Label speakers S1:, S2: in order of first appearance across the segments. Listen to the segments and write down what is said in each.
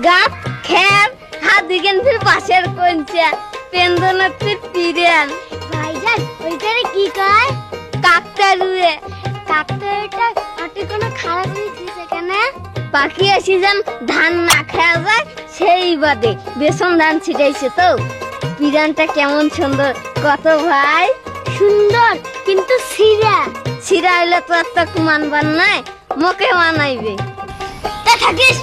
S1: গাত খের হাত দিকেন ফির পাশের কোনচা পেন্দনত ফির পিরেন ভাইজান ওইটারে কি কয় কাকতারুয়ে কাকতারুটা আটি কোনো খারাপ হইছে কেন পাখি আসি যান ধান না খাওয়া যায় সেই বাদে বেসন ধান ছিটাইছে তো পিরানটা কেমন সুন্দর কত ভাই সুন্দর কিন্তু সিরা সিরা হইলে তো একটা মানবার নাই মোকে মানাইবে তা থাকিস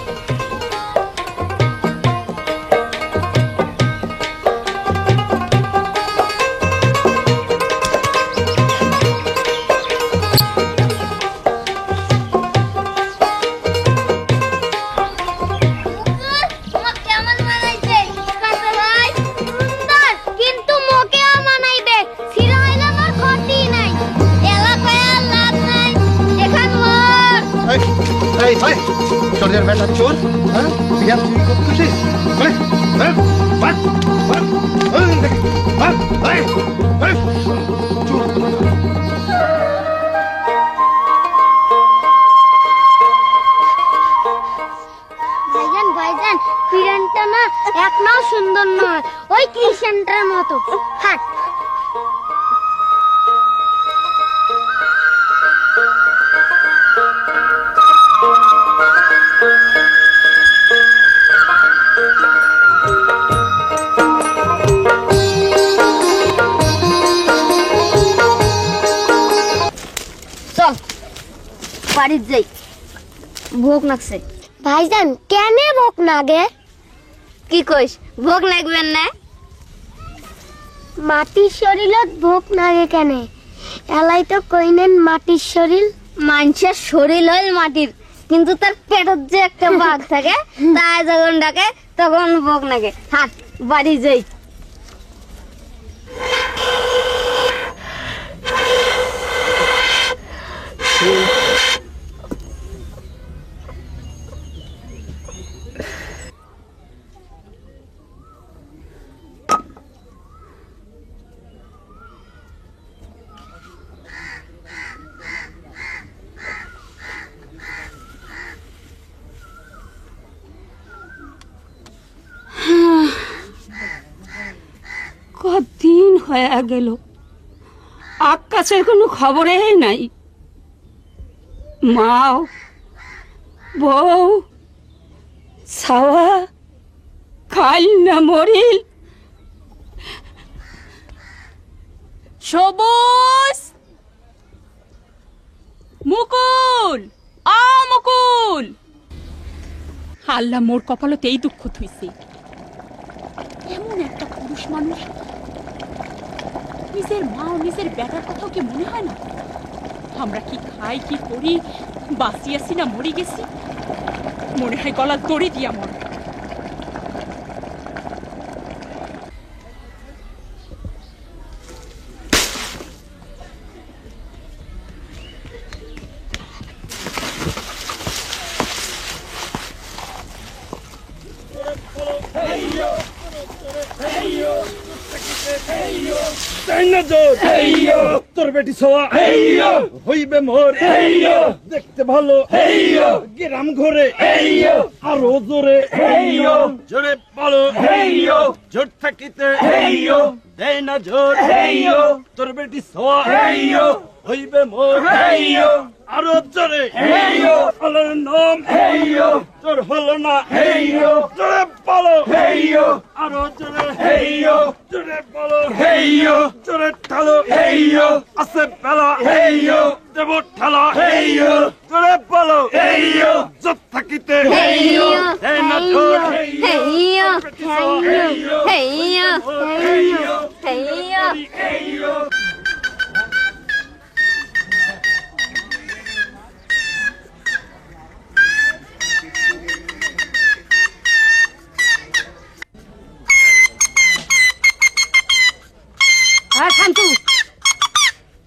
S2: চোরের বেটা চোর হ্যাঁ বিয়া চুরি করতেছিস
S1: ভাইজান ভাইজান পিরানটা না এক নাও সুন্দর নয় ওই ক্রিশ্চানটার মতো হাট বাড়ির যাই ভোগ লাগছে ভাইজান কেনে ভোগ লাগে কি কইস ভোগ লাগবেন না মাটির শরীরত ভোগ লাগে কেনে এলাই তো কইনেন মাটির শরীর মানুষের শরীর হইল মাটির কিন্তু তার পেটত যে একটা বাঘ থাকে তাই যখন ডাকে তখন ভোগ লাগে হাট বাড়ি যাই
S3: কতদিন হয়ে গেল আকাশের কোনো খবরই নাই মাও বউ ছাওয়া খাই না মরিল সবুজ মুকুল মুকুল আল্লাহ মোর কপালতে এই দুঃখ থইছে এমন একটা পুরুষ মানুষ নিজের মা ও নিজের বেটার কথাও কি মনে হয় না আমরা কি খাই কি করি বাঁচি আছি না মরি গেছি মনে হয় গলা দড়ি দিয়া মর
S2: তোর বেটি ছোয়া হইবে মোর দেখতে ভালো গ্রাম ঘরে আরো জোরে জোরে পালো জোর থাকিতে দেয় না জোর তোর বেটি ছোয়া হইবে মোর আরো জোরে আলোর নাম তোর হলো না জোরে পালো আরো জোরে জোরে পালো জোরে ঠালো আছে পেলা দেব ঠালা জোরে পালো জোর থাকিতে দেয় না জোর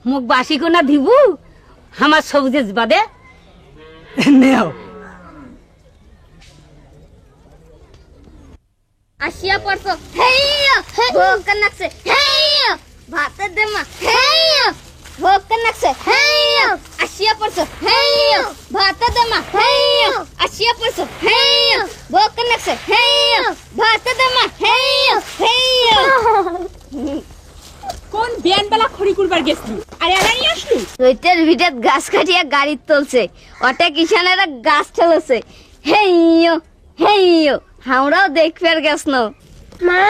S3: মুখ বাসি কোনা দিব আমার সবুজে বাদে নেও
S1: আসিয়া পড়ছো হেইয়া ভোগ কানাকছে হেইয়া ভাতে দেমা হেইয়া ভোগ কানাকছে হেইয়া আসিয়া পড়ছো হেইয়া ভাতে দেমা হেইয়া আসিয়া পড়ছো হেইয়া ভোগ নাকছে হেইও ভাত দমা হেইও হেইও
S3: কোন বিয়ান বেলা খড়ি কুরবার গেছলি আরে আনানি আসলু
S1: রইতের ভিতর গাছ কাটিয়া গাড়ি তুলছে ওটা কিষানেরা গাছ ঠেলছে হেইও হেইও আমরাও দেখবার গেছন মা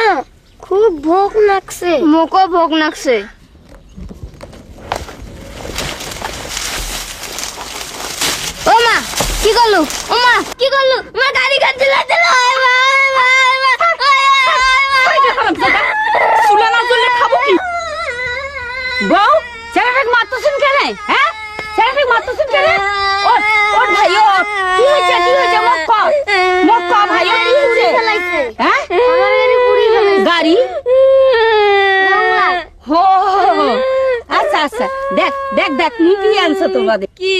S1: খুব ভোগ নাকছে মোকো ভোগ নাকছে ও মা কি করলু ও মা কি করলু মা গাড়ি কাটতে লাগছে
S3: চুলা না জ্বললে খাবো কি বউ ছেলেটাকে মারতেছেন কেন হ্যাঁ ছেলেটাকে মারতেছেন কেন ওঠ ওঠ ভাই ওঠ কি হয়েছে মত কর ভাই কি হয়েছে হ্যাঁ
S1: আমার গাড়ি পুড়ি গেছে
S3: গাড়ি হো আচ্ছা আচ্ছা দেখ দেখ দেখ মুই কি আনছো তোমাদের কি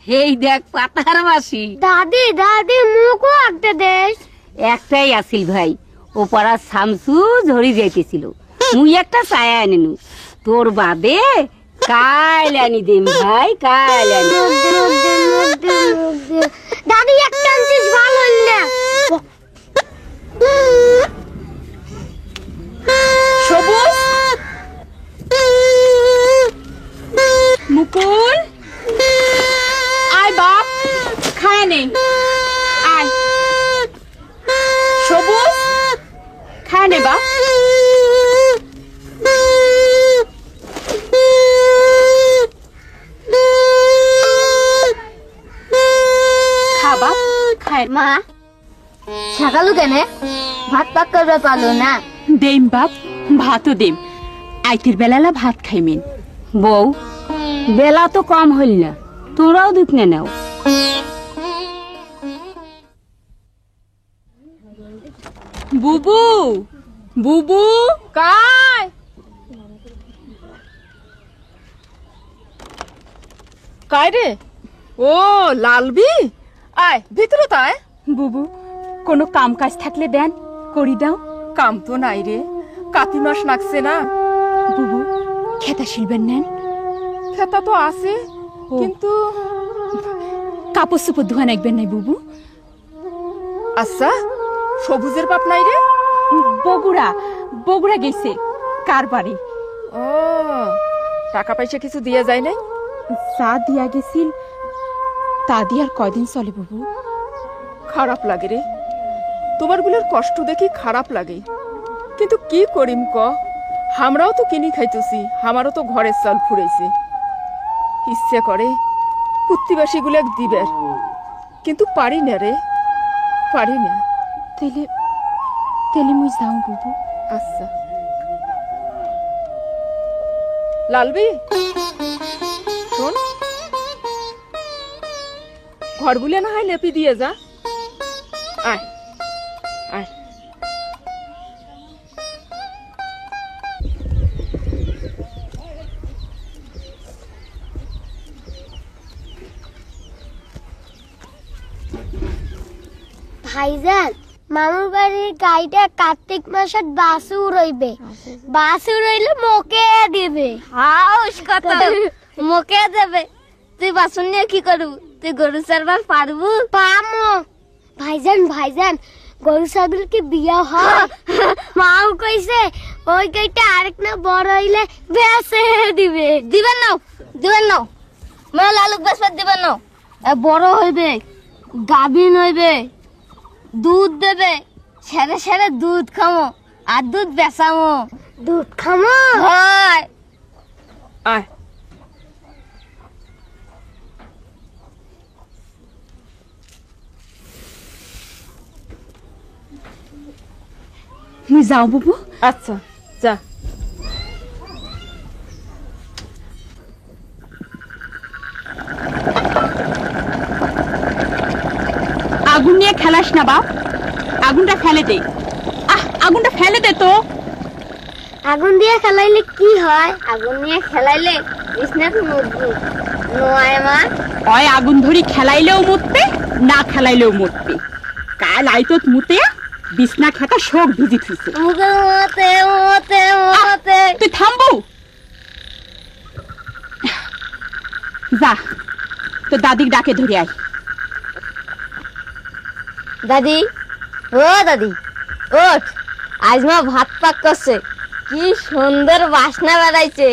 S3: হেই দেখ পাতার বাসি
S1: দাদি দাদি মুখও একটা দেশ
S3: একটাই আসিল ভাই ও পাড়া শামসু ঝরি যাইতেছিল মুই একটা ছায়া আনিনু তোর বাদে কাল আনি দিম ভাই কাল আনি
S1: দাদি একটা আনছিস ভালো হইল
S3: সবুজ মুকুল আয় বাপ খায় নেই আয় সবুজ খায় নে বাপ খাবা খায়
S1: মা সকালু কেন ভাত পাক করবে পারলো না
S3: দেম বাপ ভাতও দেম আইতের বেলালা ভাত খাইমেন বউ বেলা তো কম হইল না তোরাও দুধ নে নাও বুবু বুবু কায়
S4: কায় রে ও লালবি আয় ভিতরে তাই
S3: বুবু কোনো কাম কাজ থাকলে দেন করি দাও
S4: কাম তো নাই রে কাতি মাস নাকছে না
S3: বুবু খেতা শিলবেন নেন
S4: খেতা তো আছে কিন্তু
S3: কাপড় চোপড় ধোয়া নাকবেন নাই বুবু
S4: আচ্ছা সবুজের বাপ নাই রে
S3: বগুড়া বগুড়া গেছে কার বাড়ি
S4: ও টাকা পয়সা কিছু দিয়া যায় নাই
S3: যা দিয়া গেছিল তা দিয়ে আর কয়দিন চলে বুবু
S4: খারাপ লাগে রে তোমার গুলোর কষ্ট দেখি খারাপ লাগে কিন্তু কি করিম ক আমরাও তো কিনি খাইতেছি আমারও তো ঘরের চাল ফুরাইছে ইচ্ছে করে প্রতিবাসী গুলো দিবের কিন্তু পারি না রে পারি না
S3: তেলে তেলে মুই যাও বুবু
S4: আচ্ছা লালবি শোন ঘরগুলো না হয় লেপি দিয়ে যা আয় আয়
S1: ভাইজান মামুর বাড়ির গাইটা কার্তিক মাসের বাসু রইবে বাসু রইলে মোকে দিবে হাউস কত মোকে দেবে তুই বাসন নিয়ে কি করবি তুই গরু চড়বার পারবু পামো ভাইজান ভাইজান গরু ছাগল কি বিয়া হয় মাও কইছে ওই গাইটা আরেক না বড় হইলে বেসে দিবে দিবেন না মা লালুক বেসবার দিবেন না বড় হইবে গাভিন হইবে দুধ দেবে সেরে সেরে দুধ খামো আর দুধ বেচামো দুধ খামো হয়
S4: আয়
S3: মুই যাও বুবু
S4: আচ্ছা যা
S3: আগুন নিয়ে খেলাস না বাপ আগুনটা ফেলে দে আগুনটা ফেলে দে তো
S1: আগুন দিয়ে খেলাইলে কি হয় আগুন নিয়ে খেলাইলে বিষ্ণাত মরবু নয় মা
S3: ওই আগুন ধরি খেলাইলেও মরতে না খেলাইলেও মরতে কাল আইতত মুতে বিছনা খাতা শোক ভিজি থুইছে
S1: মুখে মতে মতে মতে
S3: তুই থামবো যা তো দাদির ডাকে ধরে আয়
S1: দাদি ও দাদি ওঠ, আজ মা ভাত পাক করছে, কি সুন্দর বাসনা বেড়াইছে।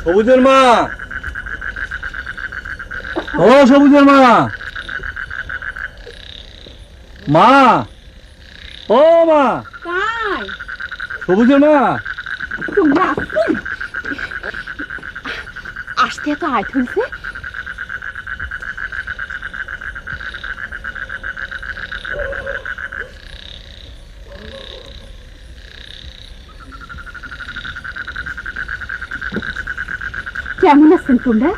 S5: সবুজের মা, ও সবুজের মা, মা, ও মা,
S3: কাই
S5: সবুজের মা,
S3: তোমরা আসতে তো আয় তুলছে। কেমন আছেন তোমরা?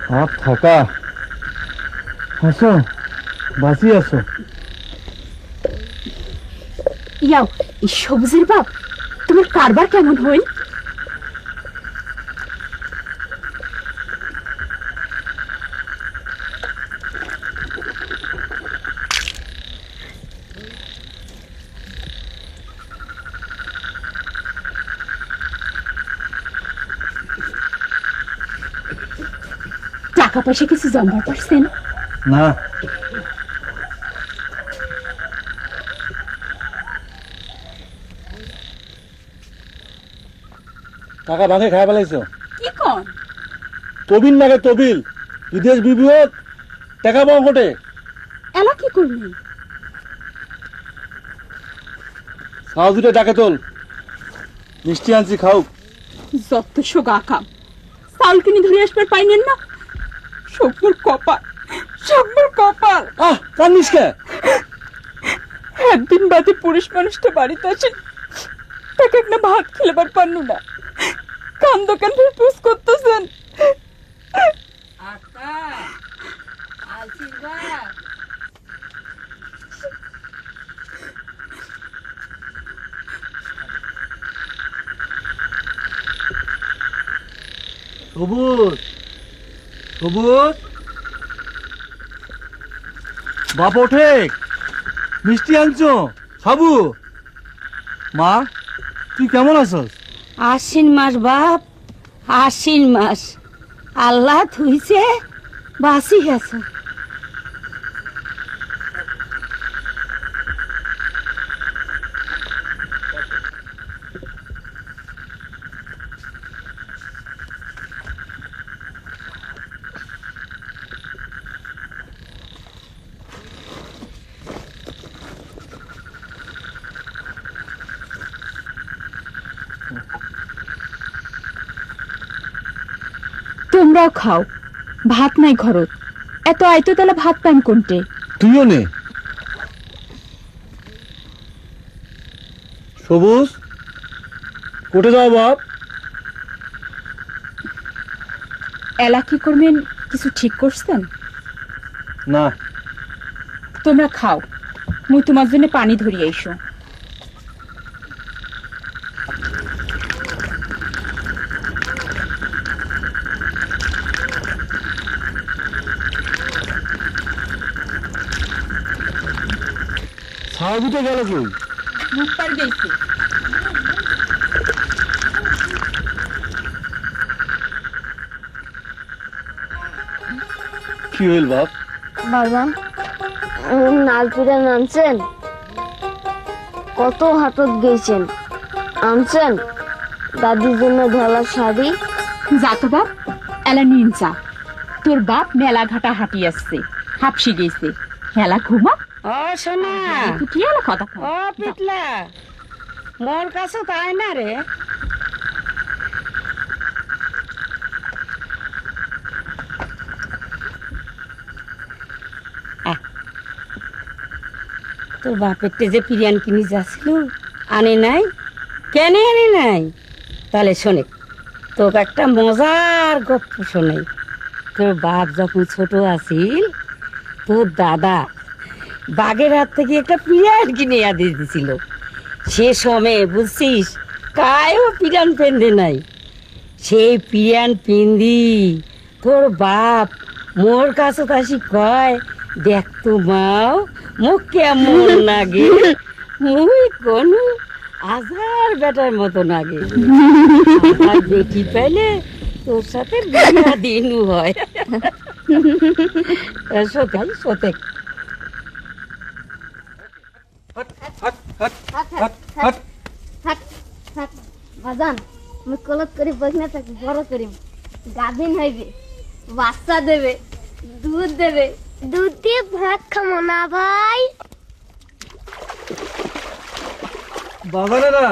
S5: হাত থাকা আসো, বাঁচি আসো।
S3: ইয়াও, এই সবুজের বাপ, তোমার কারবার কেমন হইল? টাকা পয়সা কিছু জমা পারছেন?
S5: না, টাকা ভাঙে খাই ফেলাইছ।
S3: কি কন?
S5: তবিল লাগে তবিল, বিদেশ বিভূত টাকা পাও ঘটে।
S3: এলা কি করলেন?
S5: খাও দুটো ডাকে তোল, মিষ্টি আনছি খাও।
S3: যত সোগা কাম, চাউল কিনে ধরে আসবার পাইলেন না। সব্বর কপাল, সব্বর কপাল।
S5: কান্দিস কে?
S3: একদিন বাদে পুরুষ মানুষটা বাড়িতে আসে, তাকে একটা ভাত খেলেবার পারনু না, কান দোকান ফিরে পুষ করতেছেন।
S5: সবুজ, সবুজ বাপ ওঠে, মিষ্টি আনছো খাবু। মা তুই কেমন আছস?
S3: আশ্বিন মাস বাপ, আশ্বিন মাস, আল্লাহ থুইছে বাসি গেছে। তোমরাও খাও, ভাত নাই ঘরত, এত আইতো তাহলে ভাত পান কোনটে?
S5: তুইও নে। সবুজ কোটে যাও বাপ?
S3: এলা কি করবেন কিছু ঠিক করছেন?
S5: না,
S3: তোমরা খাও, মুই তোমার জন্য পানি ধরিয়ে এসো।
S5: ছাড় দুটো গেল কই?
S3: মুখ পার গেছে।
S5: কি হইল বাপ?
S1: বাবা নালপিড়া আনছেন? কত হাটত গেছেন, আনছেন দাদির জন্য ধলা শাড়ি?
S3: যা তো বাপ, এলা নিন চা। তোর বাপ মেলা ঘাটা হাঁটি আসছে, হাফসি গেছে, হেলা ঘুমা।
S6: ও সোনা,
S3: তুই কি এলা কথা কও?
S6: ও পিতলা, মোর কাছে তাই না রে। তোর বাপেরতে যে পিরিয়ান কিনি যাচ্ছিল, আনে নাই কেন? আনে নাই? তাহলে শোনে, তোকে একটা মজার গপ্প শোনে। তোর বাপ যখন ছোট আছিল, তোর দাদা বাগের হাত থেকে একটা পিরিয়ান কিনে দিয়ে দিছিল। সে সময় বুঝছিস কায়ও পিরিয়ান পেন্দে নাই। সেই পিরিয়ান পিন্দি তোর বাপ মোর কাছে আসি কয়, দেখ তো মাও মুখ কেমন লাগে। মুই কোনো আজার বেটার মতো লাগে। আর বেটি পাইলে তোর সাথে বিনা দিনও হয়। সত্যি সত্যি
S1: বাজান আমি কলত করি বইনা থাকি বড় করি গাভিন হইবে বাচ্চা দেবে দুধ দেবে দুধ দিয়ে ভাত খামো না ভাই
S5: বাজারেরা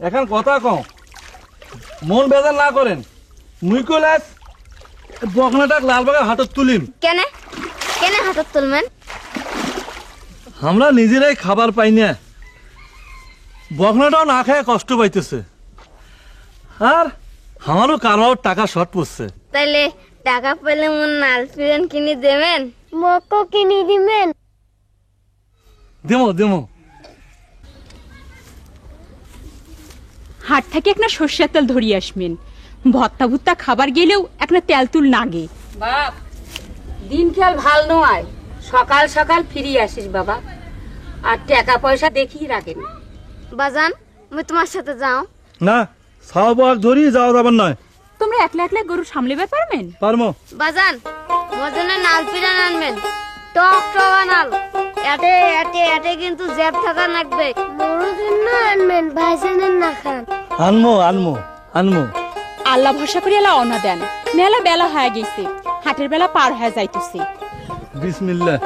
S5: এখন কথা কও মন বেজার না করেন মুই কলাস বকনাটাক লালবাগের হাটত তুলিম
S1: কেনে কেনে হাতত তুলবেন
S5: আমরা নিজেরাই খাবার পাই না বকনাটাও না খায় কষ্ট পাইতেছে আর আমারও কারোর টাকা শর্ট পড়ছে
S1: তাইলে টাকা পেলে মন নাল পিরেন কিনে দেবেন মকো কিনে দিবেন
S5: দেমো দেমো
S4: হাট থেকে একটা সর্ষের তেল ধরিয়ে আসবেন ভত্তা ভুত্তা খাবার গেলেও একটা তেল তুল নাগে
S6: বাপ দিন খেয়াল ভাল নয় সকাল সকাল ফিরে আসিস বাবা আর টাকা পয়সা দেখিয়ে রাখেন
S1: বাজান আমি তোমার সাথে যাও
S5: না সাহবাগ ধরি যাওয়া যাবার নয়
S4: তোমরা একলা একলা গরু সামলেবে পারবেন
S5: পারমো
S1: বাজান মজনে নাল পিরান আনবেন টক টক নাল এতে এতে এতে কিন্তু জেব থাকা লাগবে মোরো জন্য আনবেন ভাইজানের না খান
S5: আনমো আনমো আনমো
S4: আল্লাহ ভরসা করে এলা অনা দেন মেলা বেলা হয়ে গেছে হাটের বেলা পার হয়ে যাইতেছে
S5: বিসমিল্লাহ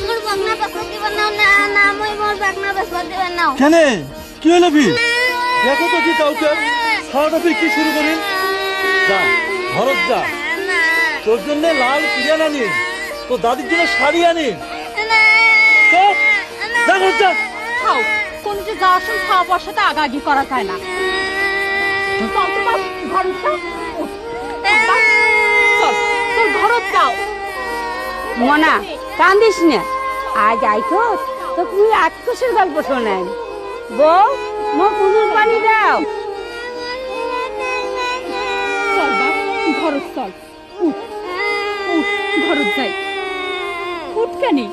S1: মোর বাগনা পাসা দিবেন না না না মই মোর বাগনা পাসা দিবেন না
S5: কেন কি হলো ফির দেখো তো কি কাউকে সারাটা ফির কি শুরু করিন যা ঘরত যা তোর জন্য লাল পিরিয়ান আনি তোর দাদির জন্য শাড়ি আনি যা
S4: খাও কোনটা যাওয়ার সময় খাওয়া পর সাথে আগাগি করা যায় না চল তোমার ঘরে যাও চল তোর ঘরত যাও
S6: মনা কান্দিস না আজ আইতো তো তুমি আটকোশের গল্প শোনাই বউ মো কুনুর পানি দাও
S4: চল বাপ ঘরত চল উঠ উঠ ঘরত যাই উঠ কেনি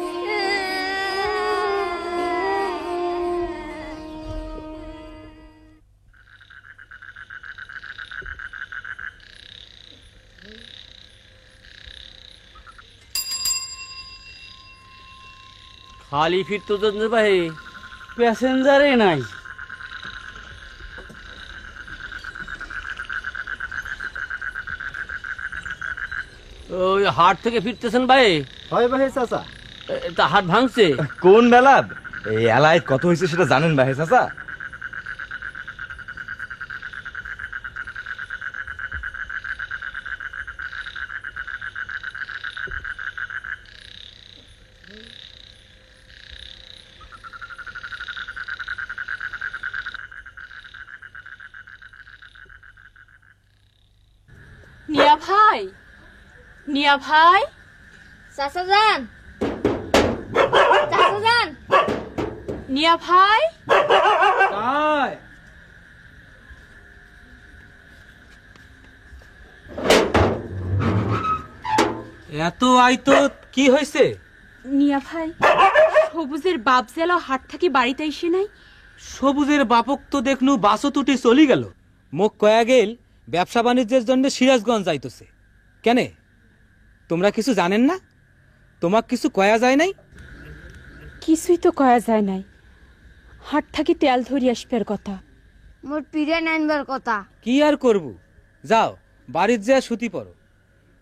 S7: खाली फिर तो भाई
S6: প্যাসেঞ্জারে নাই
S7: ওই হাট থেকে ফিরতেছেন ভাই
S2: হয় ভাই চাচা
S7: তা হাট ভাঙছে
S2: কোন বেলা এই এলায় কত হয়েছে সেটা জানেন ভাই চাচা
S4: নিয়া ভাই নিয়া ভাই
S1: চাচা যান চাচা যান
S4: নিয়া ভাই
S7: এত আইতো কি হয়েছে
S4: নিয়া ভাই সবুজের বাপ জেলা হাট থেকে বাড়িতে এসে নাই
S7: সবুজের বাপক তো দেখনু বাসও তুটি চলি গেল মুখ কয়া গেল ব্যবসা বাণিজ্যের জন্য সিরাজগঞ্জ যাইতেছে কেন তোমরা কিছু জানেন না তোমাক কিছু কয়া যায় নাই
S4: কিছুই তো কয়া যায় নাই হাট থেকে তেল ধরি আসবার কথা
S1: মোর পিরান আনবার কথা
S7: কি আর করব যাও বাড়ির যা সুতি পড়ো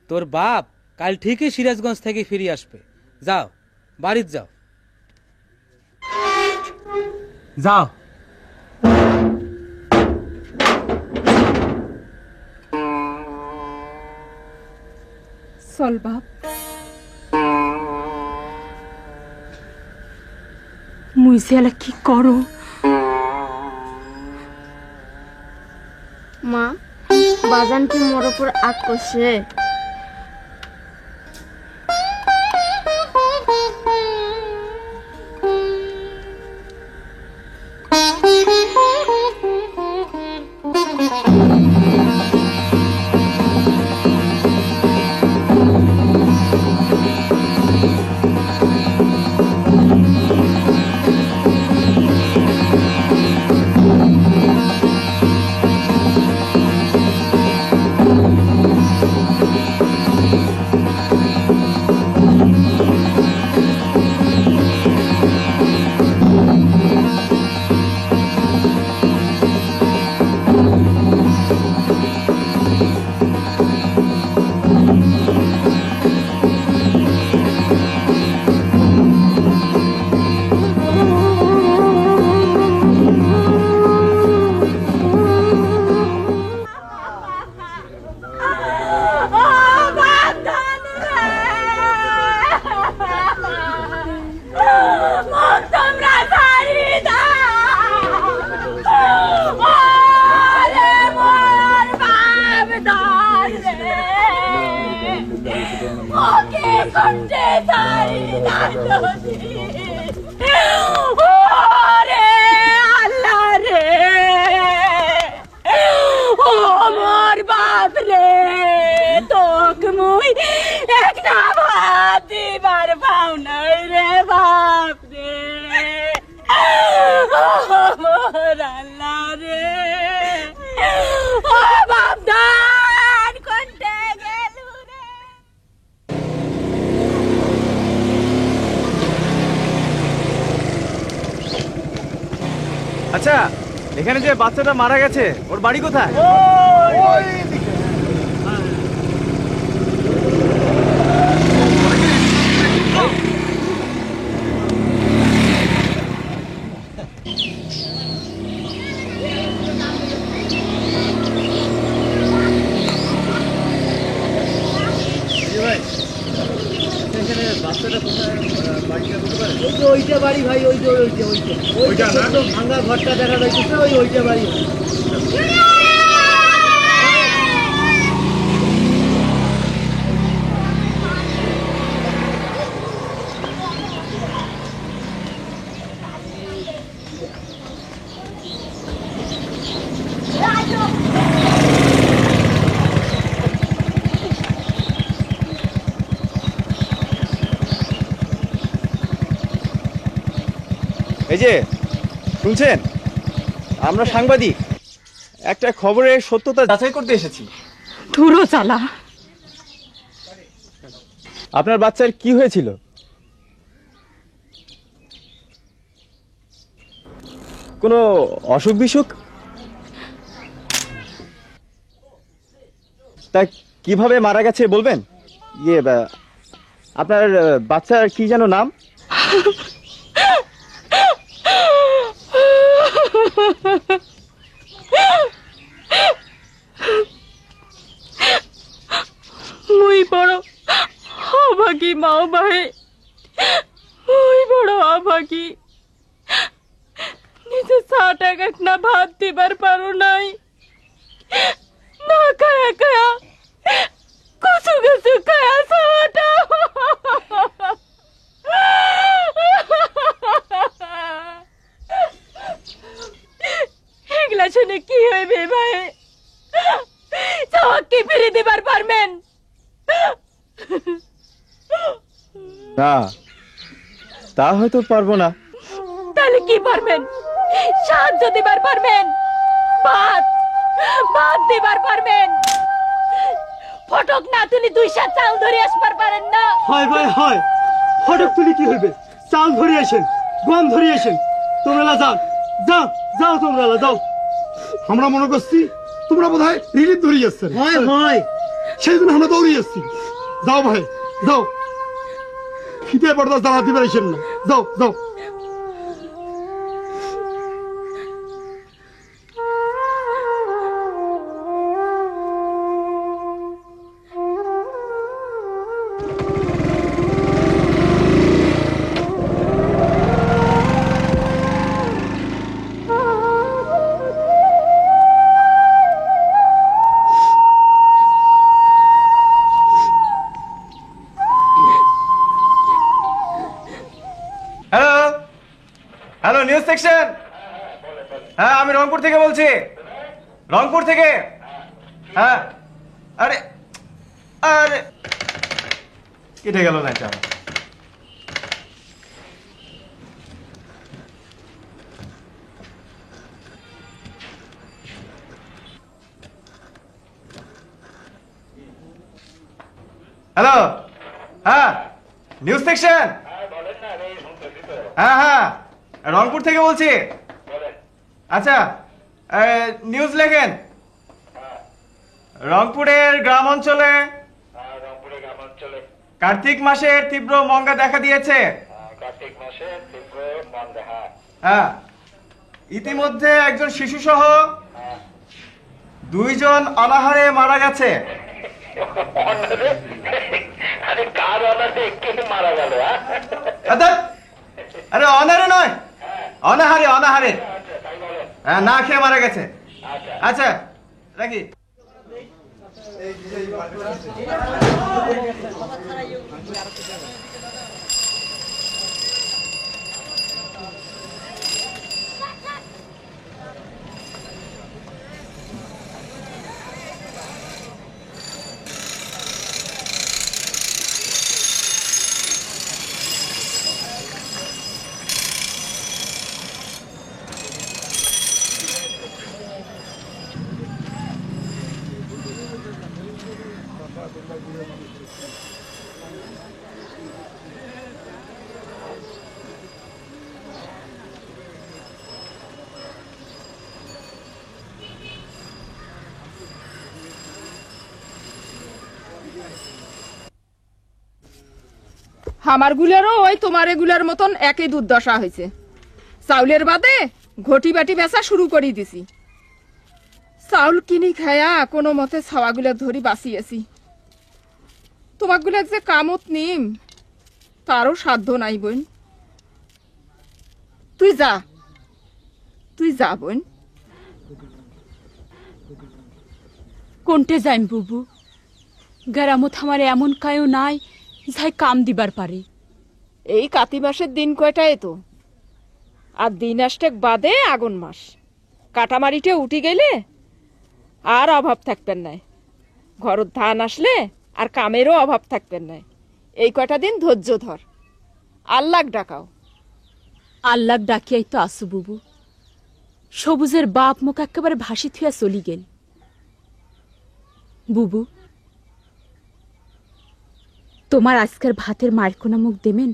S7: তোর বাপ কাল ঠিকই সিরাজগঞ্জ থেকে ফিরে আসবে যাও বাড়ির যাও যাও
S4: চল বাপ মুই জেলা কি করো
S1: মা বাজান কি মোর উপর আগ করছে
S3: কষ্টে সারি যাইতাছি। ওরে আল্লাহ রে, ও মোর বাপ রে, তোকে মুই একটা ভাত দিবার পাও নাই রে বাপ রে। ও মোর আল্লাহ রে, ও বাপ দান কোনটা গেল রে।
S8: আচ্ছা, এখানে যে বাচ্চাটা মারা গেছে ওর বাড়ি কোথায়?
S2: ওইটা বাড়ি ভাই, ওইটা ভাঙা ঘরটা দেখা যাইতেছে, ওইটা বাড়ি।
S8: এই যে শুনছেন, আমরা সাংবাদিক, একটা খবরের সত্যতা যাচাই করতে এসেছি।
S3: ধুরো চালা।
S8: আপনার বাচ্চার কি হয়েছিল? কোনো অসুখ বিসুখ? তা কিভাবে মারা গেছে বলবেন? আপনার বাচ্চার কি যেন নাম?
S3: মুই বড় অভাগী মাও ভাই, মুই বড় অভাগী। নিজে ৬ টাকা না ভাত দিবার পারো নাই, না খায়া খায়া কুচু কুচু খায়া ছাটা। এগুলা শুনে কি হইবে ভাই? কি ফিরে দিবার পারবেন?
S8: না, তা হয়তো পারবো না।
S3: তাহলে কি পারবেন? সাহায্য দিবার পারবেন? ভাত ভাত দিবার পারবেন? ফটক না তুলি 2 সের চাল ধরে আসবার পারেন না?
S5: হয় ভাই হয়, ফটক তুলি কি হইবে? চাল ধরে আসেন, গম ধরে আসেন। তোমরা যাও যাও যাও, তোমরা যাও।
S2: আমরা মনে করছি তোমরা বোধ হয় রিলিফ ধরিয়ে যাচ্ছেন। সেই জন্য আমরা দৌড়িয়ে যাচ্ছি। যাও ভাই যাও, ফিতে পর্দা জ্বালাতে পারছেন না, যাও যাও।
S8: Hello hello, news section. হ্যাঁ, আমি রংপুর থেকে বলছি, রংপুর থেকে। হ্যাঁ, আরে আরে কেটে গেল না এটা। হ্যালো, হ্যাঁ নিউজ সেকশন। হ্যাঁ হ্যাঁ, রংপুর থেকে বলছি। আচ্ছা, নিউজ লেখেন। রংপুরের গ্রাম অঞ্চলে কার্তিক মাসের তীব্র মঙ্গা দেখা দিয়েছে। হ্যাঁ, ইতিমধ্যে একজন শিশু সহ 2 জন অনাহারে মারা গেছে। আরে অনাহারে নয়, অনাহারে অনাহারে, হ্যাঁ না খেয়ে মারা গেছে। আচ্ছা রাখি।
S4: আমার গুলারও ওই তোমার এগুলার মতন একই দুর্দশা হয়েছে। চাউলের বাদে ঘটি বাটি বেচা শুরু করে দিছি। চাউল কিনি খায়া কোনো মতে ছাওয়াগুলা ধরি বাঁচিয়েছি। তোমাকগুলা যে কামত নিম তারও সাধ্য নাই বোন। তুই যা বোন।
S3: কোনটে যাইম বুবু? গ্রামত আমার এমন কায়ও নাই যাই কাম দিবার পারে।
S4: এই কাতি মাসের দিন কয়টায় তো, আর দিন আসটেক বাদে আগুন মাস। কাটামারিটে উঠি গেলে আর অভাব থাকবেন নাই। ঘরত ধান আসলে আর কামেরও অভাব থাকবেন নাই। এই কয়টা দিন ধৈর্য ধর, আল্লাহ ডাকাও।
S3: আল্লাহ ডাকিয়াই তো আসু বুবু। সবুজের বাপ মুখ একেবারে ভাসি থুয়া চলি গেল। বুবু, তোমার আজকের ভাতের মার কোনা মুখ দেবেন?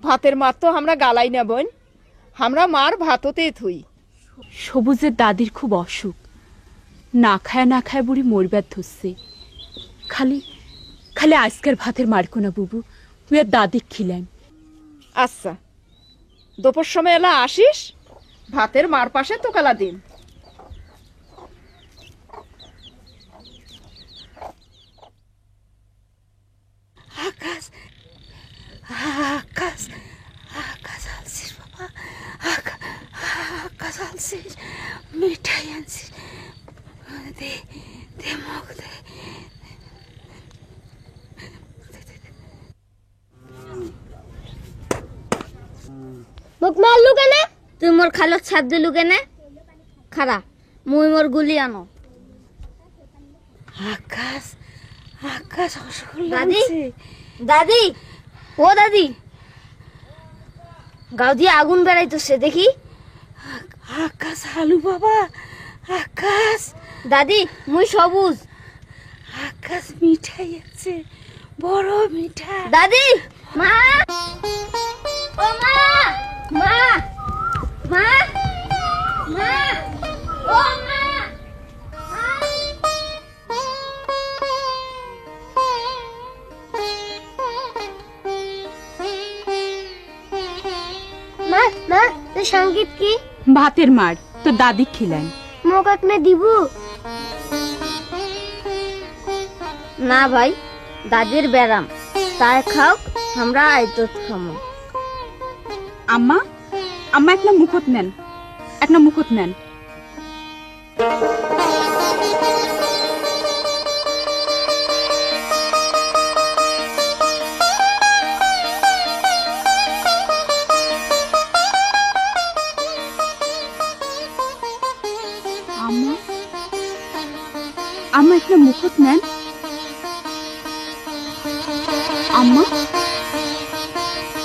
S4: ভাতের মার তো আমরা গালাই না বোন, আমরা মার ভাততে থুই।
S3: সবুজের দাদির খুব অসুখ, না খায় বুড়ি মরবার ধরছে। খালি খালি আজকের ভাতের মার কোনা বুবু, তুই আর দাদি খিলাম।
S4: আচ্ছা, দুপুর সময় এলা আসিস, ভাতের মার পাশে তোকালা দিন।
S6: আকাশ আকাশ আকাশ আনছিস বাবা, আকাশ আনছিস, মিঠাই আনছিস, দে দে মগ দে।
S1: মুখ মারলু কেনে? তুই মোর খালত ছাপ দিলু কেনে? খারা মুই মোর গুলি আনো।
S6: আকাশ আকাশ
S1: দাদি দাদি ও দাদি, গাও দিয়ে আগুন বেড়াইতেছে দেখি।
S6: আকাশ আলু বাবা, আকাশ।
S1: দাদি মুই সবুজ।
S6: আকাশ মিঠাই আছে, বড় মিঠা।
S1: দাদি মা, ও মা, মা মা মা, ও মা। মা মা তো সঙ্গীত কি?
S3: ভাতের মার তো দাদি খিলাম।
S1: মোক আপনি দিব না ভাই, দাদির ব্যারাম, তাই খাও, আমরা আইতত খামো।
S3: আম্মা আম্মা একটা মুখত নেন, একটা মুখত নেন। আম্মা আম্মা একটা মুখত নেন। আম্মা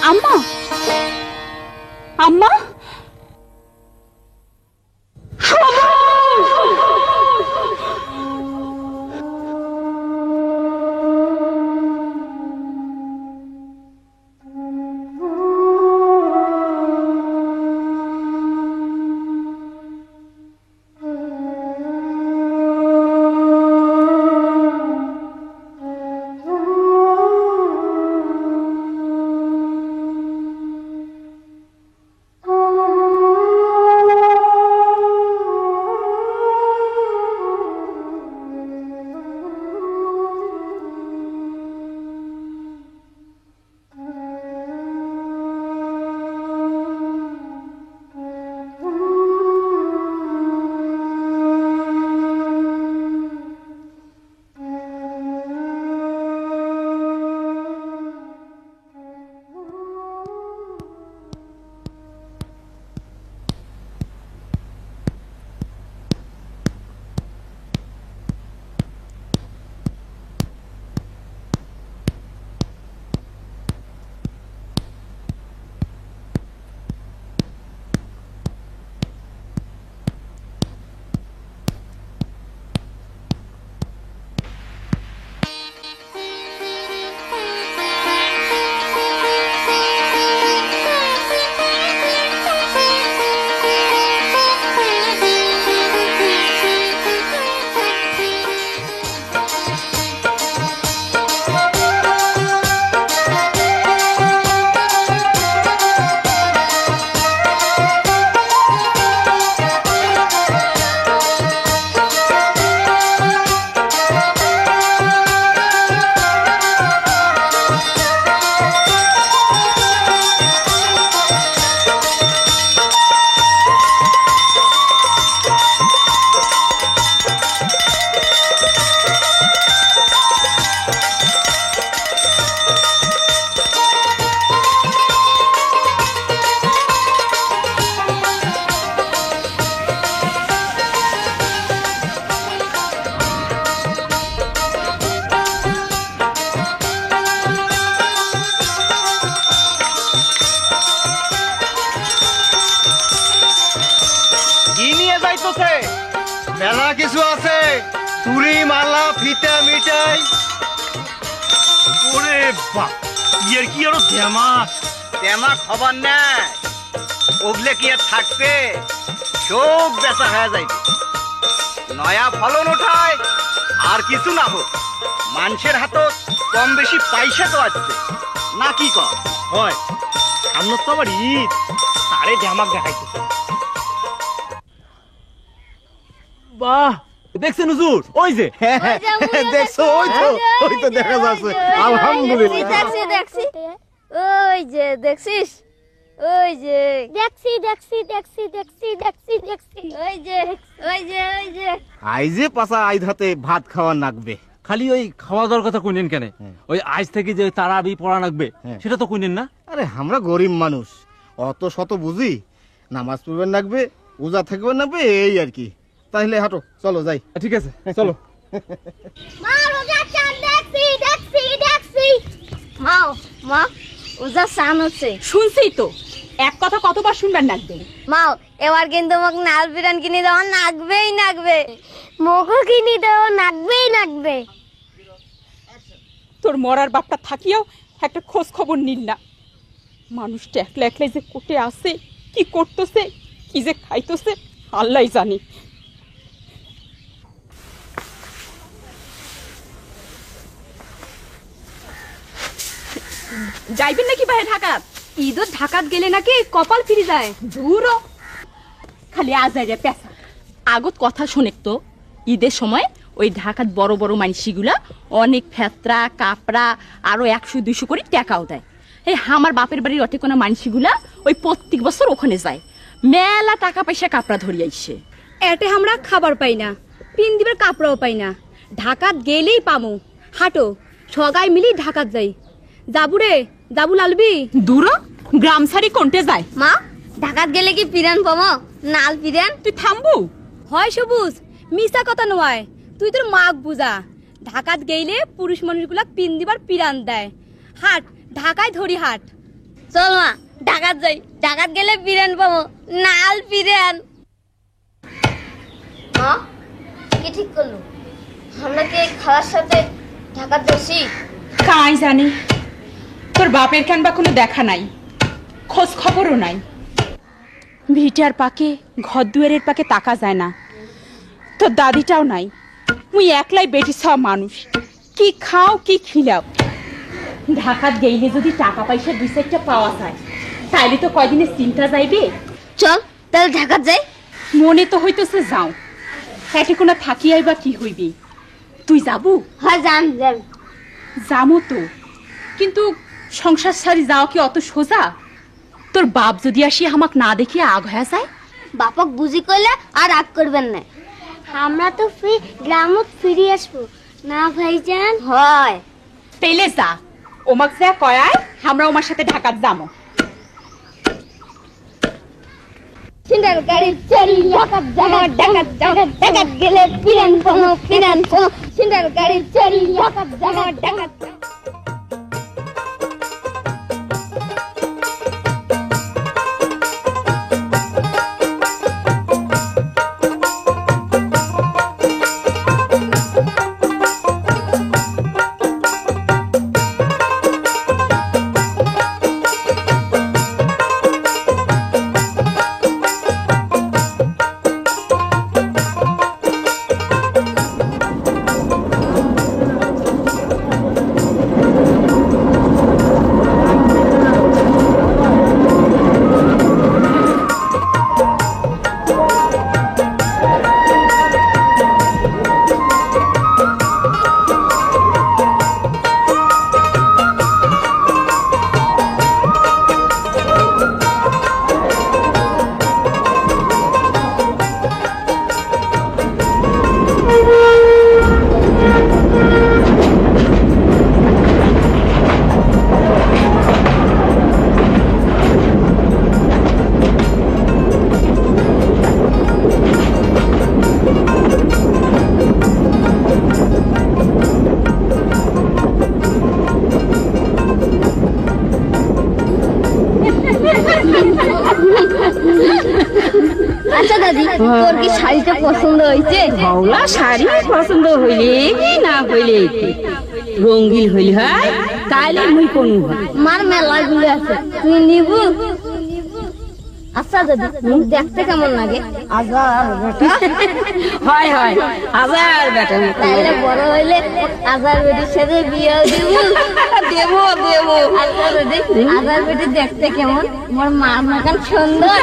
S3: আম্মা আম্মা,
S1: ও
S9: মেলা কিছু আছে, চুরি মালা ফিতা মিঠাই।
S5: ওরে বাপ, ইয়ের কি আরো দেমাক
S9: তেমা খবর নাই, ওগলে কি আর থাকবে, সব বেচা হয়ে যাইবে। নয়া ফলন ওঠায় আর কিছু না হোক, মানুষের হাতত কম বেশি পয়সা তো আছে না, কি কর
S5: হয়। সামনে তো আবার ঈদ, তারে দেমাক দেখাইতেছে। বাহ, দেখছেন হুজুর? ওই যে
S9: দেখছো, ওই তো দেখা যাচ্ছে। আলহামদুলিল্লাহ।
S1: দেখছি দেখছি, ওই যে দেখছিস, ওই যে দেখছি দেখছি দেখছি দেখছি দেখছি দেখছি, ওই যে ওই যে ওই যে
S9: আই যে পাশা আইদ হাতে ভাত খাওয়া লাগবে।
S5: খালি ওই খাওয়া দাওয়ার কথা কইনেন কেন? ওই আজ থেকে যে তারাবি পড়া লাগবে সেটা তো কইনেন না?
S9: আরে আমরা গরিব মানুষ, অত শত বুঝি? নামাজ পড়বেন লাগবে, রোজা থাকবেন লাগবে, এই আর কি। তাহলে হাঁটো, চলো যাই।
S5: ঠিক আছে, চলো।
S1: মা রোজা চাঁদ দেখছি দেখছি দেখছি। মা মা রোজা চাঁদ হচ্ছে।
S3: শুনছি তো, এক কথা কতবার শুনবার লাগবে?
S1: মা এবার কিন্তু মোক নাল বিরান কিনে দেওয়া নাগবেই নাগবে, মোগো কিনে দেওয়া নাগবেই নাগবে।
S4: তোর মরার বাপটা থাকিয়াও একটা খোঁজ খবর নিল না। মানুষটা একলা একলাই যে কোটে আসে, কি করতেছে, কি যে খাইতেছে, আল্লাহ জানি।
S3: যাইবেন নাকি ভাই ঢাকাত? ঈদত ঢাকাত গেলে নাকি কপাল ফিরে যায়। দূরও খালি আজাইরে পেশা। আগত কথা শোনেক তো, ঈদের সময় ওই ঢাকাত বড় বড় মানসিগুলা অনেক ফেতরা কাপড়া আরো 100-200 করে টাকাও দেয়। এই আমার বাপের বাড়ির অটে কোনো মানসিগুলা ওই প্রত্যেক বছর ওখানে যায়, মেলা টাকা পয়সা কাপড়া ধরিয়াইছে। এতে আমরা খাবার পাই না, পিন দিবার কাপড়াও পাই না। ঢাকাত গেলেই পামু। হাঁটো, সবাই মিলি ঢাকাত যাই। যাবু রে, যাবু লালবি? দূর গ্রাম ছাড়ি কোনটে যায়?
S1: মা ঢাকাত গেলে কি পিরান পামো, নাল পিরান?
S3: তুই থামবু? হয় সবুজ, মিছা কথা নয়, তুই তোর মাক বুঝা। ঢাকাত গেলে পুরুষ মানুষগুলা পিন দিবার পিরান দেয়। হাট, ঢাকায় ধরি হাট।
S1: চল মা ঢাকাত যাই, ঢাকাত গেলে পিরান পামো, নাল পিরান। মা কি ঠিক করলো, আমরা কি খালার সাথে ঢাকাত যাচ্ছি?
S3: কাই জানি, তোর বাপের কেন বা কোনো দেখা নাই, খোঁজ খবরও নাই। ভিটার পাকে ঘর দুয়ারের পাকে তাকা যায় না, তোর দাদিটাও নাই। মুই একলাই বেটি সব মানুষ, কি খাও কি খিলাও। ঢাকাত গেইলে যদি টাকা পয়সা 2-4টা পাওয়া যায়, তাইলে তো কয়দিনের চিন্তা যাইবে।
S1: চল তাহলে ঢাকাত যাই।
S3: মনে তো হইতেছে যাও, এটি কোনো থাকিয়াই বা কি হইবি। তুই যাবু?
S1: হ্যাঁ যাম যাম।
S3: যামো তো, কিন্তু সংসার ছাড়ি যাও কি অত সোজা? তোর বাপ যদি আসি আমাক না দেখি আগ হয়ে যায়।
S1: বাপক বুঝি কইলে আর রাগ করবেন না। আমরা তো গ্রামত ফিরে আসবো না ভাইজান? হয়
S3: পেলে যা, ওমাক যা কয়ায় আমরা ওমার সাথে ঢাকাত যাবো।
S1: সিন্ডার গাড়ি চড়ি ঢাকাত যাবো, ঢাকাত যাবো, ঢাকাত গেলে পিরান পামো, পিরান পামো। সিন্ডার গাড়ি চড়ি ঢাকাত যাবো, ঢাকাত যাবো। আচ্ছা আচ্ছা দাদি, তোর কি শাড়িটা পছন্দ হয়েছে?
S6: হাওলা শাড়ি পছন্দ হইলে কি না হইলে কি রঙিন হইলে হয় তাইলে মুই কোন
S1: মার মেলা গুলো আছে, তুই নিবু? আচ্ছা দাদি, দেখতে কেমন লাগে?
S6: হয় হয় হাজার বেটা
S1: তাইলে বড় হইলে আজার বেটির সাথে বিয়ে দিব।
S6: দেবো দেবো।
S1: আচ্ছা দাদি, আজার বেটি দেখতে কেমন? মোর মার মতন সুন্দর।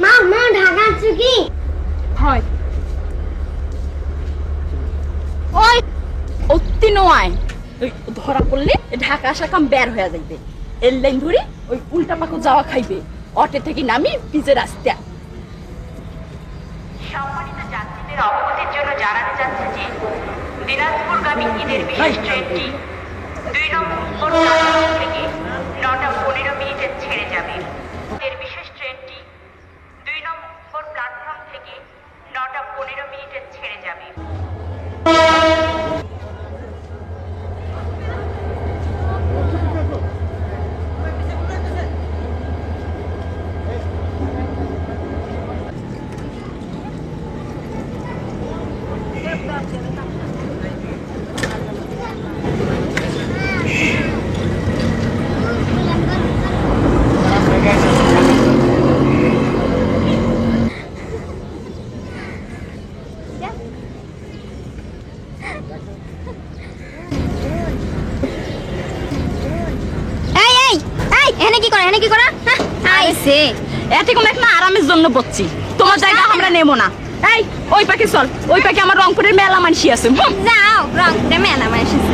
S1: মা মা ঢাকা আছে কি?
S4: হয় ওই অতি নয়, ওই ধরা পড়লে ঢাকা আসা কাম বের হয়ে যাইবে। এর লাইন ধরে ওই উল্টা পাকো যাওয়া খাইবে, অটো থেকে নামি পিছে রাস্তা।
S10: সম্মানিত যাত্রীদের অবগতির জন্য জানাতে যাচ্ছে যে দিনাজপুরগামী ঈদের বিশেষ ট্রেনটি 2 নম্বর প্ল্যাটফর্ম থেকে 9টা 15 মিনিটে ছেড়ে যাবে। এর বিশেষ ট্রেনটি 2 নম্বর প্ল্যাটফর্ম থেকে 9টা 15 মিনিটে ছেড়ে যাবে।
S4: এতে কোন একটা আরামের জন্য বসছি, তোমার জায়গা আমরা নেবো না। এই ওই পাকে চল, ওই পাকে আমার রংপুরের মেলা মানসি আছে।
S1: যাও, রংপুরে মেলা মানসি আছে।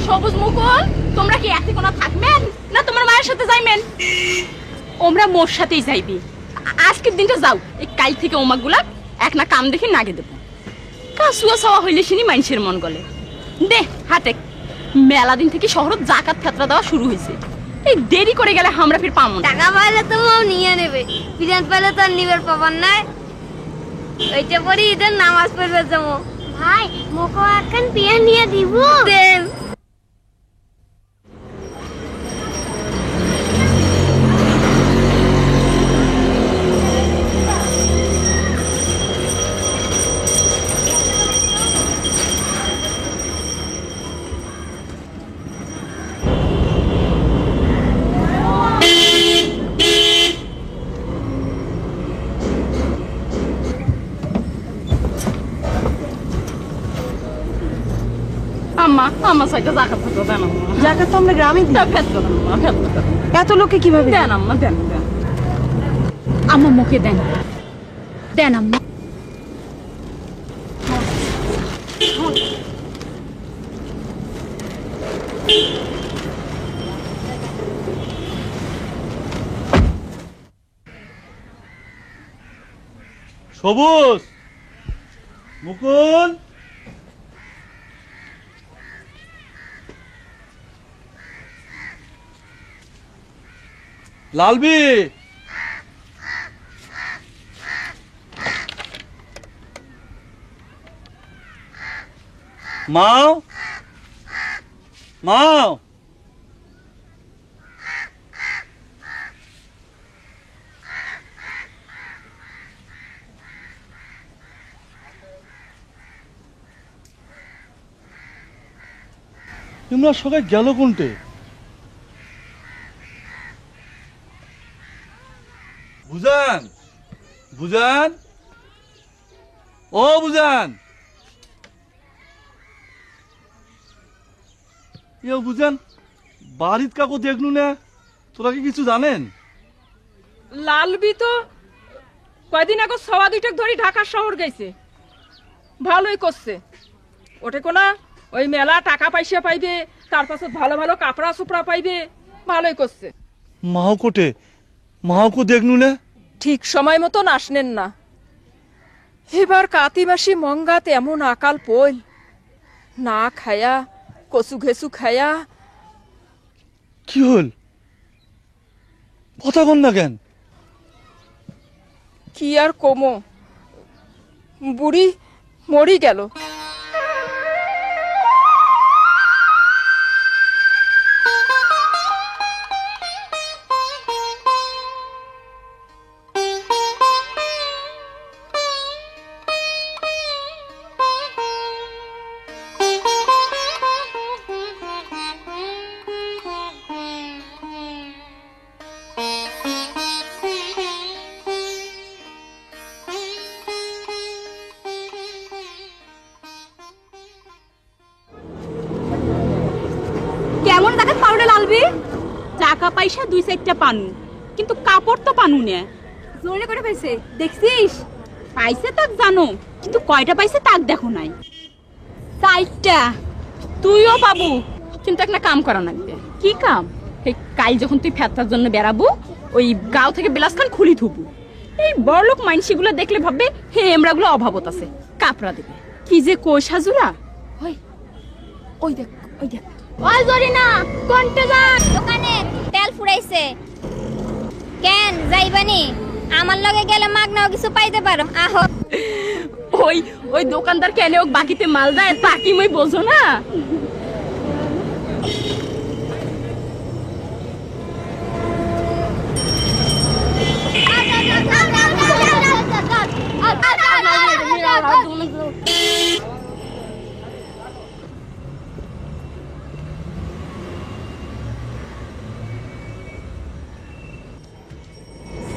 S4: সবুজ মুকুল, তোমরা কি এতে কোনা থাকবেন না তোমার মায়ের সাথে যাইবেন? ওমরা মোর সাথেই যাইবি। আজকের দিনটা যাও, এই কাল থেকে ওমাগুলা এক না কাম দেখে নাগে দেবো। কাসুয়া সাওয়া হইলে শুনি মানুষের মন গলে। দে হাতে, মেলা দিন থেকে শহর জাকাত খাতরা দেওয়া শুরু হয়েছে। এই দেরি করে গেলে আমরা ফির পাবো না।
S1: টাকা পাইলে তো মাও নিয়ে নেবে, বিরান পাইলে তো আর নিবার পাবার নাই। ওইটা পরে ঈদের নামাজ পড়বে যাবো। ভাই মোকো এখন বিয়ে নিয়ে দিব। দেন।
S4: আম্মা, আমার সাইডে জাকাত থাকতো দেন আম্মা।
S3: জায়গা তো আমরা গ্রামে দিই।
S4: ফেত করেন আম্মা, ফেত করেন।
S3: এত লোকে কিভাবে
S4: দেন আম্মা, দেন দেন। আম্মা মুখে দেন, দেন আম্মা।
S5: সবুজ মুকুল, লালবি, মাও মাও, তোমরা সবাই গেল কোনটে? বুঝান, ও বুঝান, ইয়ে বুঝান, বাড়িত কাকু দেখলু না, তোরা কি কিছু জানেন?
S4: লালবি তো কয়দিন আগে সওয়া দুইটাক ধরে ঢাকা শহর গেছে, ভালোই করছে। ওটে কোনা ওই মেলা টাকা পয়সা পাইবে, তার পাশে ভালো ভালো কাপড়া চোপড়া পাইবে, ভালোই করছে।
S5: মাহকোটে মাহকো দেখলু না?
S4: ঠিক সময় মতন আসনেন না। এবার কাতি মাসি মঙ্গাতে এমন আকাল পইল, না খায়া কচু ঘেসু খায়া।
S5: কি হল? কথা কন না কেন?
S4: কি আর কমো, বুড়ি মরি গেল।
S3: কেমন টাকা পাউডার লালবি? টাকা পয়সা 2-4টা পানু, কিন্তু কাপড় তো পানু না। জোরে করে পাইছে দেখছিস? পাইছে তাক জানো, কিন্তু কয়টা পাইছে তাক দেখো নাই। 4টা। তুইও পাবো, কিন্তু একটা কাম করা লাগবে। কি কাম? এই কাল যখন তুই ফেতার জন্য বেরাবো, ওই গাঁও থেকে বেলাস খান খুলি থুবু। এই বড়লোক মাইনসিগুলো দেখলে ভাববে হে এমরাগুলো অভাবত আছে, কাপড়া দেবে। কি যে কোষ হাজুরা। ওই দেখ, ওই দেখ।
S1: ওই জরিনা কোনটা যা দোকানে তেল ফুরাইছে কেন যাইবানি? আমার লগে গেলে মাগনাও কিছু পাইতে পারো। আহো।
S3: ওই ওই দোকানদার কেন ওক বাকিতে মাল দেয় তা কি মই বোঝো না?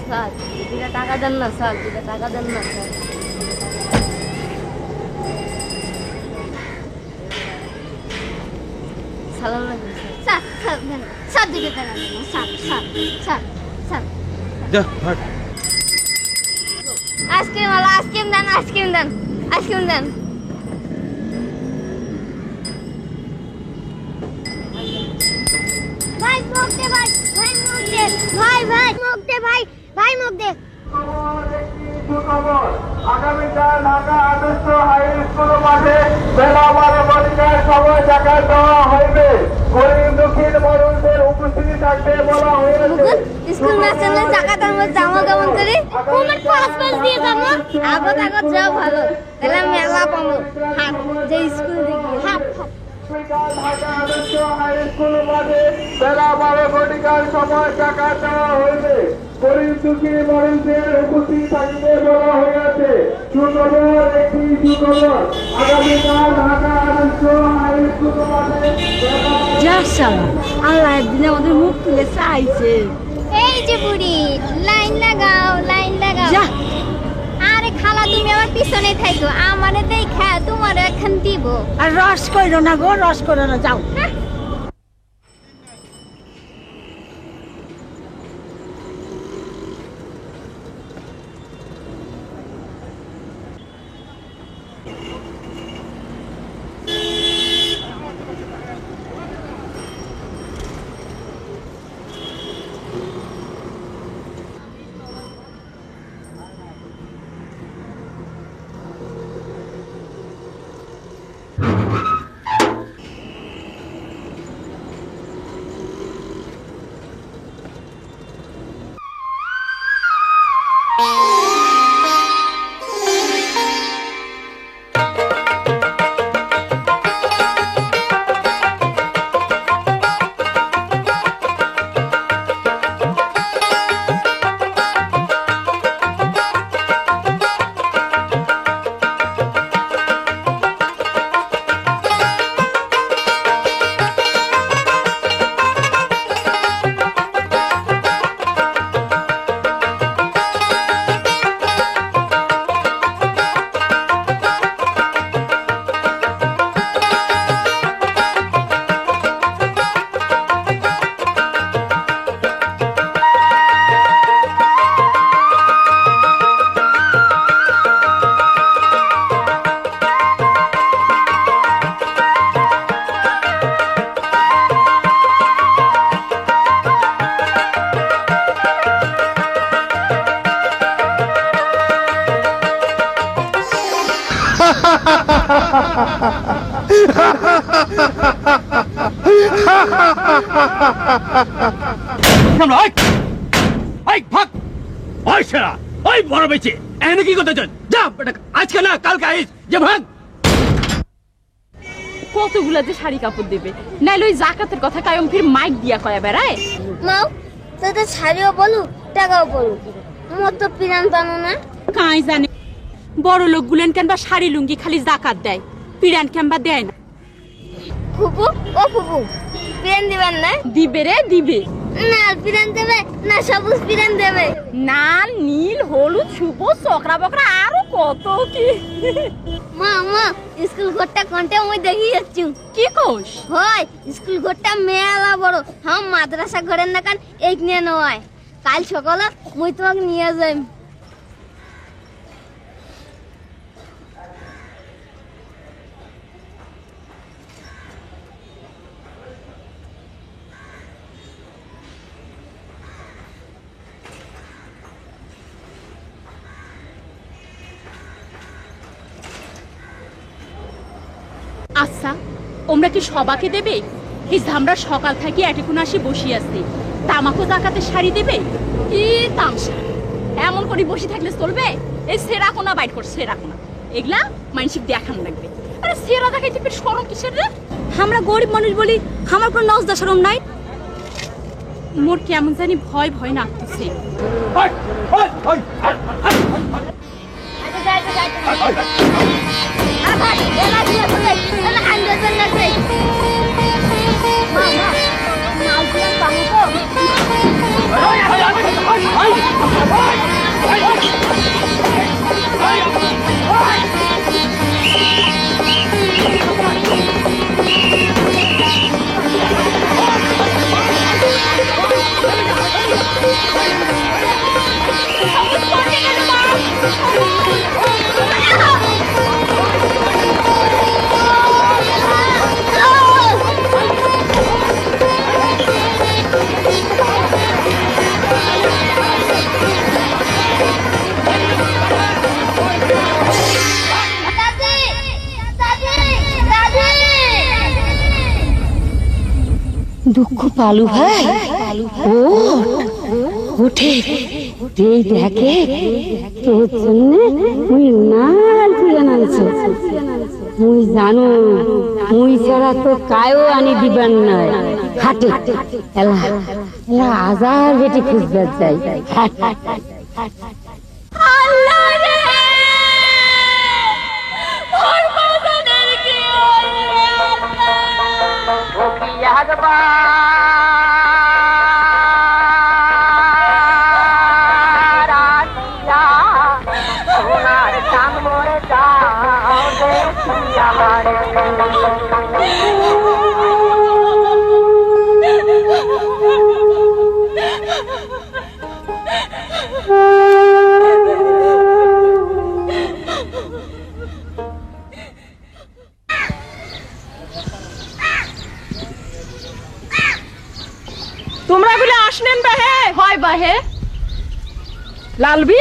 S1: স্যার 2টা টাকা দেন না স্যার, 2টা টাকা দেন না স্যার। সালাম আলাইকুম স্যার। স্যার দেন স্যার, 2টা টাকা দেন না স্যার, স্যার স্যার স্যার।
S5: যা হাট।
S1: আইসক্রিম वाला আইসক্রিম দেন, আইসক্রিম দেন, আইসক্রিম দেন। ভাই মুখ দে, ভাই ভাই মুখ দে, ভাই ভাই মুখ দে, ভাই ভাই মুখ দে।
S11: আগামীকাল ঢাকা আদর্শ হাই স্কুল মাঠে বেলা 12টার সময় জায়গা দেওয়া হইবে। গরিব দুঃখী মানুষদের উপস্থিতি থাকবে বলা হয়েছে।
S1: স্কুল মাস্টাররা জায়গা দামে জামা কেমন করে কোমর পাঁচ দিয়ে যাবো। আগত আগত যাও ভালো, তাহলে মেলা পাবো। হাত যে স্কুল দেখি হাত
S11: ঢাকা আদর্শ হাই স্কুল মাঠে বেলা 12টার সময় জায়গা দেওয়া হইবে। গরিব দুঃখী মানুষদের উপস্থিতি থাকবে বলা হয়েছে। সুখবর, একটি সুখবর, আগামীকাল ঢাকা আদর্শ হাই স্কুল মাঠে
S6: আল্লাহ একদিন আমাদের মুখ তুলে চাইছে।
S1: এই যে বুড়ি লাইন লাগাও, লাইন লাগাও। আরে খালা তুমি আমার পিছনে থাকো, আমারে দেখা তোমার এখন দিব।
S6: আর রস কইরো না গো, রস করো না, যাও।
S12: ভাগ ওই সেরা ওই বড় বেচে এনে কি করতে চান? যা আজকে না কালকে আইস, যে ভাগ।
S4: কতগুলা যে শাড়ি কাপড় দেবে, নাইলে ওই জাকাতের কথা কায়ম ফির মাইক দিয়া কয়া বেড়ায়।
S1: মাও তোদের শাড়িও বলু টাকাও বলু, মোর তো পিরান জানো না।
S3: কাই জানে বড় লোক গুলেন কেন বা শাড়ি লুঙ্গি খালি জাকাত দেয়, পিরান কেনবা দেয় না।
S1: ফুপু ও ফুপু, পিরান দিবেন না?
S3: দিবে রে দিবে।
S1: না পিরান দেবে না, সবুজ পিরান দেবে।
S3: লাল নীল হলুদ সবুজ চকরা বকরা আরো কত কি।
S1: মা মা স্কুল ঘরটা কোনটা মই দেখি যাচ্ছি।
S3: কি কোস?
S1: হয় স্কুল ঘরটা মেলা বড়, হাম মাদ্রাসা ঘরের না কান এক নিয়ে নয়। কাল সকালে মই তোমাকে নিয়ে যাই।
S3: আচ্ছা ওমরা কি সবাকে দেবে? এই আমরা সকাল থেকে এটুকুন আসি বসি আছি, তামাকো জাকাতে শাড়ি দেবে? কি তামসা, এমন করে বসে থাকলে চলবে? এই সেরা কোনা বাইট কর, সেরা কোনা এগুলা মানসিক দেখান লাগবে। আরে সেরা দেখাইতে ফির শরম কিসের রে? আমরা গরিব মানুষ বলি, আমার কোনো নজদা শরম নাই। মোর কেমন জানি ভয় ভয় লাগতেছে।
S6: দুঃখ পালু ভাই ও উঠে এই দেখে তোর জন্য মুই নাল পিরান আনছে। মুই জানো মুই ছাড়া তো কায়ও আনি দিবার নয়। হাটে এলা এলা আজার বেটি খুঁজবার যাই।
S3: আল্লাহ রে ওর বাজানের কি হইছে আল্লাহ ও কি আগবা রাতিয়া সোনার চাঁদ মরে যাও দেখি আমারে
S4: তোমরা গুলো আসলেন বাহে?
S3: হয় বাহে।
S4: লালবি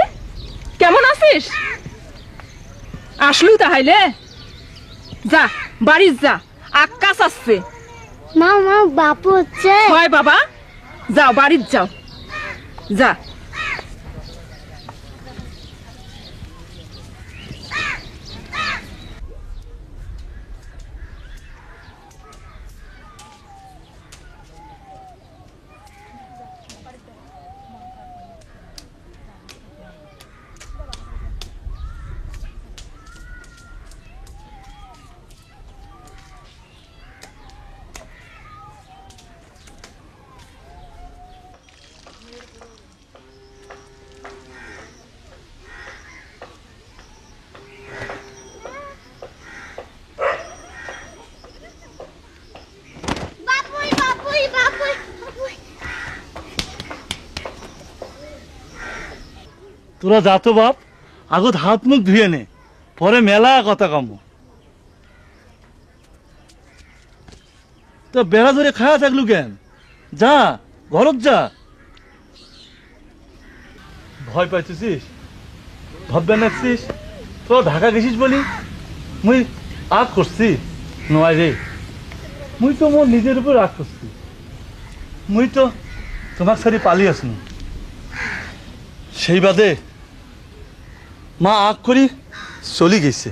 S4: কেমন আছিস? আসলু তাহলে যা বাড়ি যা, আকাশ আসছে।
S1: মা মা বাপু হচ্ছে।
S4: হয় বাবা, যাও বাড়ি যাও, যা।
S5: তোরা যা তো বাপ, আগত হাত মুখ ধুয়ে নে, পরে মেলা কথা কম। তো বেড়া ধরে খায়া থাকলু কেন? যা ঘরত যা। ভয় পাইতেছিস? ভাববে নাকছিস তো ঢাকা গেছিস বলি মুই আগ করছি নয় রে। মুই তো মোর নিজের উপর রাগ করছি। মুই তো তোমার সারি পালিয়ে আসনু, সেই বাদে মা আগ করি চলি গেছে।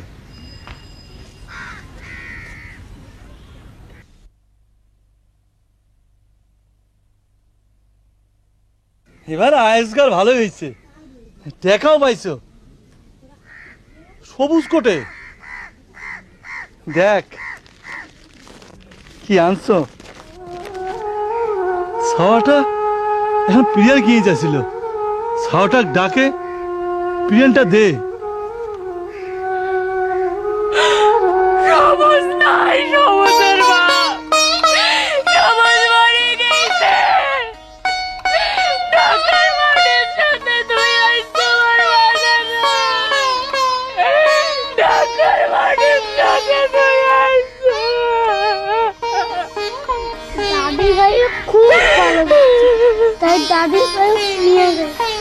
S5: এবার আয়েসগার ভালো হয়েছে, দেখাও পাইছো। সবুজ কোটে দেখ কি আনছো। ছাওয়াটা এখন প্রিয়ার গিয়ে যাচ্ছিল, ছাওয়াটা ডাকে প্রিয়ানটা দে।
S3: সবুজ নাই, সবুজের বাপ সবুজ মরে গেছে। ঢাকার মাঠের সাথে তুই আসছো আমার বাজারে, ঢাকার মাঠের সাথে তুই আসছো।
S1: দাদি ভাই খুব ভালো, তাই দাদি ভাই নিয়ে গেছে।